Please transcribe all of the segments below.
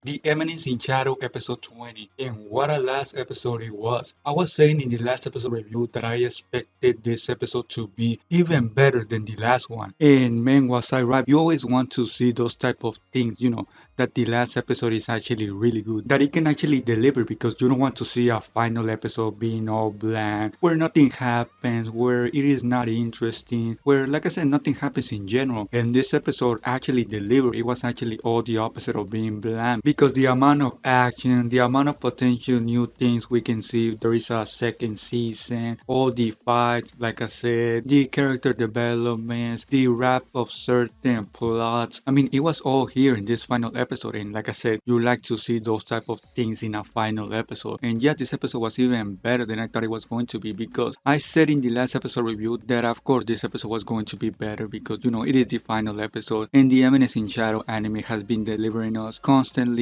The Eminence in Shadow episode 20, and what a last episode it was. I was saying in the last episode review that I expected this episode to be even better than the last one. And man, was I right. You always want to see those type of things, that the last episode is actually really good. That it can actually deliver because you don't want to see a final episode being all bland, where nothing happens, where it is not interesting, where, like I said, nothing happens in general. And this episode actually delivered. It was actually all the opposite of being bland because the amount of action, the amount of potential new things we can see. There is a second season, all the fights, like I said, the character developments, the wrap of certain plots. I mean, it was all here in this final episode. And like I said, you like to see those type of things in a final episode. And yet this episode was even better than I thought it was going to be because I said in the last episode review that of course this episode was going to be better because it is the final episode and the Eminence in Shadow anime has been delivering us constantly,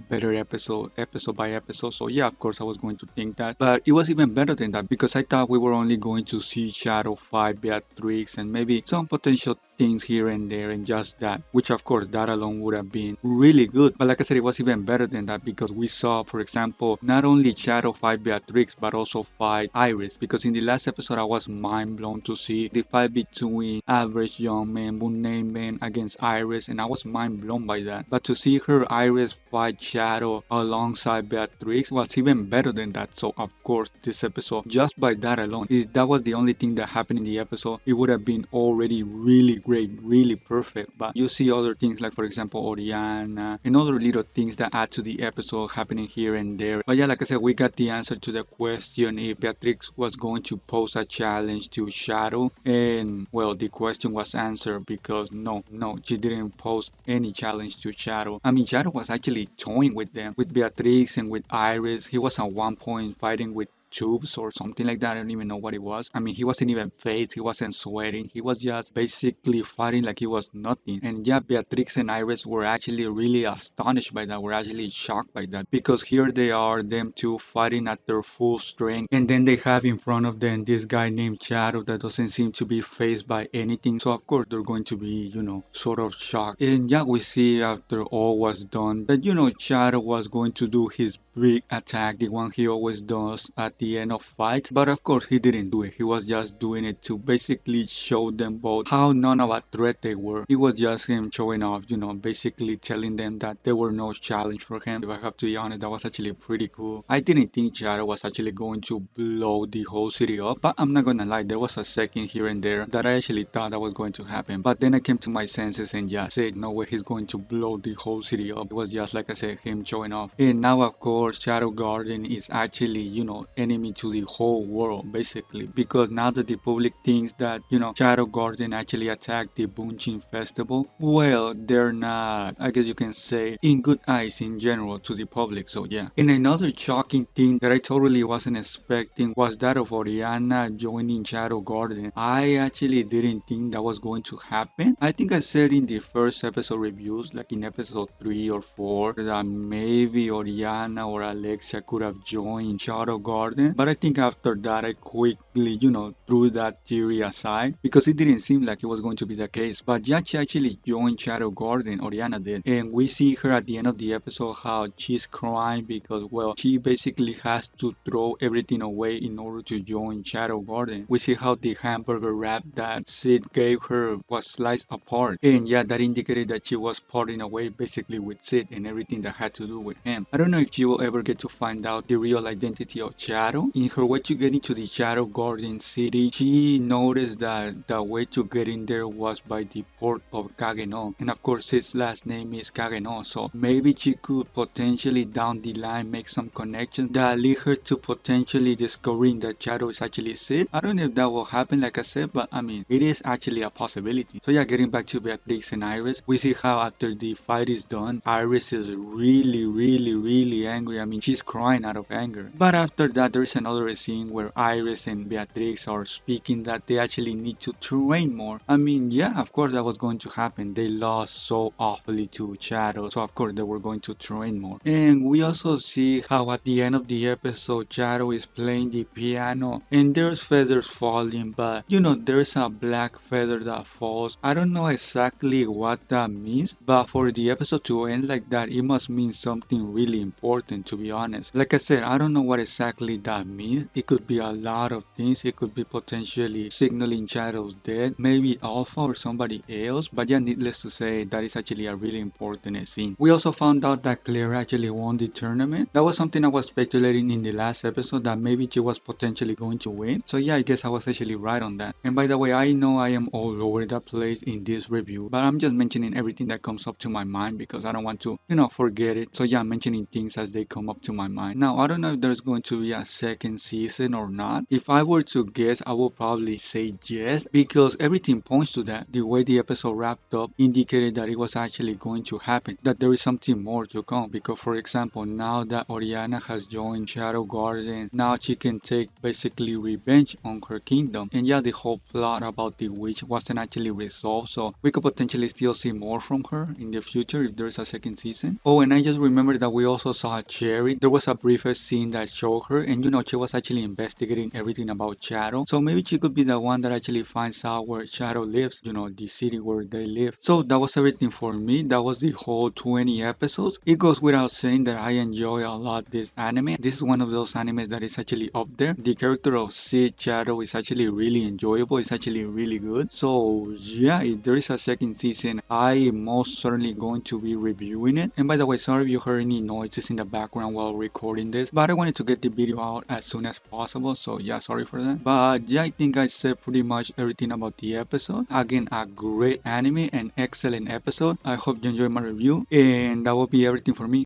better episode by episode. So yeah, of course I was going to think that. But it was even better than that because I thought we were only going to see Shadow fight Beatrix and maybe some potential things here and there and just that, which of course that alone would have been really good. But like I said, it was even better than that because we saw, for example, not only Shadow fight Beatrix but also fight Iris because in the last episode I was mind blown to see the fight between average young man, Moon man against Iris and I was mind blown by that. But to see her Iris fight Shadow alongside Beatrix was even better than that. So of course this episode, just by that alone, if that was the only thing that happened in the episode, it would have been already really great, really perfect. But you see other things like, for example, Oriana and other little things that add to the episode happening here and there. But yeah, like I said, we got the answer to the question if Beatrix was going to pose a challenge to Shadow. And well, the question was answered because no, she didn't pose any challenge to Shadow. I mean, Shadow was actually toying with them, with Beatrix and with Iris. He was at one point fighting with tubes or something like that. I don't even know what it was. I mean, he wasn't even phased, he wasn't sweating, he was just basically fighting like he was nothing. And yeah, Beatrix and Iris were actually really astonished by that, were actually shocked by that because here they are, them two fighting at their full strength, and then they have in front of them this guy named Shadow that doesn't seem to be phased by anything. So of course they're going to be, sort of shocked. And yeah, we see after all was done that, Shadow was going to do his big attack, the one he always does at the end of fights. But of course, he didn't do it. He was just doing it to basically show them both how none of a threat they were. It was just him showing off, basically telling them that there were no challenge for him. If I have to be honest, that was actually pretty cool. I didn't think Shadow was actually going to blow the whole city up, but I'm not gonna lie, there was a second here and there that I actually thought that was going to happen. But then I came to my senses and just said, no way he's going to blow the whole city up. It was just like I said, him showing off. And now, of course, Shadow Garden is actually, enemy to the whole world, basically. Because now that the public thinks that, Shadow Garden actually attacked the Bunchin Festival, well, they're not, I guess you can say, in good eyes in general to the public. So, yeah. And another shocking thing that I totally wasn't expecting was that of Oriana joining Shadow Garden. I actually didn't think that was going to happen. I think I said in the first episode reviews, like in episode 3 or 4, that maybe Oriana or Alexia could have joined Shadow Garden. But I think after that, I quickly, threw that theory aside because it didn't seem like it was going to be the case. But yeah, she actually joined Shadow Garden, Oriana did. And we see her at the end of the episode how she's crying because, well, she basically has to throw everything away in order to join Shadow Garden. We see how the hamburger wrap that Sid gave her was sliced apart. And yeah, that indicated that she was parting away basically with Sid and everything that had to do with him. I don't know if she will ever get to find out the real identity of Shadow. In her way to get into the Shadow Garden city, she noticed that the way to get in there was by the port of Kageno. And of course, Sid's last name is Kageno, so maybe she could potentially down the line make some connections that lead her to potentially discovering that Shadow is actually Sid. I don't know if that will happen, like I said, but I mean, it is actually a possibility. So yeah, getting back to Beatrix and Iris, we see how after the fight is done, Iris is really angry. I mean, she's crying out of anger. But after that, there is another scene where Iris and Beatrix are speaking that they actually need to train more. I mean, yeah, of course that was going to happen. They lost so awfully to Shadow, so of course they were going to train more. And we also see how at the end of the episode, Shadow is playing the piano and there's feathers falling, but there's a black feather that falls. I don't know exactly what that means, but for the episode to end like that, it must mean something really important, to be honest. Like I said, I don't know what exactly that means. It could be a lot of things. It could be potentially signaling Shadow's death, maybe Alpha or somebody else, but yeah, needless to say, that is actually a really important scene. We also found out that Claire actually won the tournament. That was something I was speculating in the last episode, that maybe she was potentially going to win. So yeah, I guess I was actually right on that. And by the way, I know I am all over the place in this review, but I'm just mentioning everything that comes up to my mind because I don't want to, forget it. So yeah, I'm mentioning things as they come up to my mind. Now, I don't know if there's going to be a second season or not. If I were to guess, I would probably say yes, because everything points to that. The way the episode wrapped up indicated that it was actually going to happen, that there is something more to come. Because for example, now that Oriana has joined Shadow Garden, now she can take basically revenge on her kingdom. And yeah, the whole plot about the witch wasn't actually resolved, so we could potentially still see more from her in the future if there's a second season. Oh, and I just remembered that we also saw Cherry. There was a briefer scene that showed her, and she was actually investigating everything about Shadow. So maybe she could be the one that actually finds out where Shadow lives, the city where they live. So that was everything for me. That was the whole 20 episodes. It goes without saying that I enjoy a lot this anime. This is one of those animes that is actually up there. The character of Sid Shadow is actually really enjoyable. It's actually really good. So yeah, if there is a second season, I am most certainly going to be reviewing it. And by the way, sorry if you heard any noises in the background while recording this, but I wanted to get the video out as soon as possible, so yeah, sorry for that. But yeah, I think I said pretty much everything about the episode. Again, a great anime and excellent episode. I hope you enjoyed my review, and that will be everything for me.